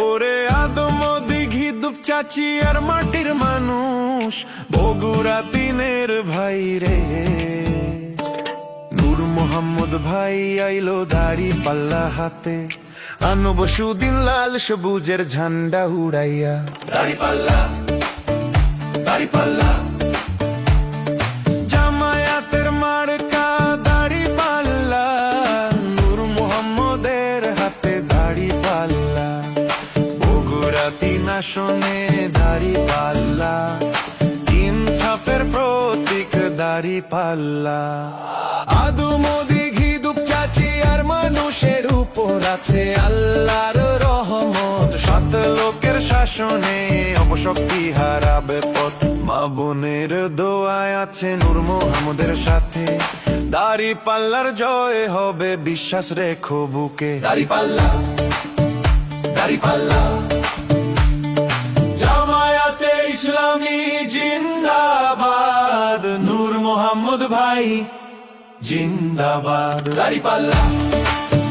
ওরে আদম দিঘি দুপচাচি আর মাটির মানুষ, বগুড়া তিনের ভাই রে। নূর মোহাম্মদ ভাই আইলো দাড়ি পাল্লা হাতে, আনব সুদিন লাল সবুজের ঝান্ডা উড়াইয়া। দাড়ি পাল্লা, দাড়ি পাল্লা, জামায়াতের মার্কা দাড়ি পাল্লা, নূর মোহাম্মদের হাতে দাড়ি পাল্লা। বগুড়া তিন আসনে দাড়ি পাল্লা, ইনসাফের প্রতীক দাড়ি পাল্লা। আদম দিঘি দুপচাচি আর মানুষের উপর আছে আল্লাহর রহমত, সাত লোকের শাসনে অপশক্তি হারাবে পথ। মা বোনের দোয়ায় আছে নূর মোহাম্মদের সাথে, দাড়ি পাল্লার জয় হবে বিশ্বাস রেখো বুকে। দাড়ি পাল্লা, দাড়ি পাল্লা, জামায়াতে ইসলামী জিন্দাবাদ, নূর মোহাম্মদ ভাই জিন্দাবাদ। দাড়ি পাল্লা।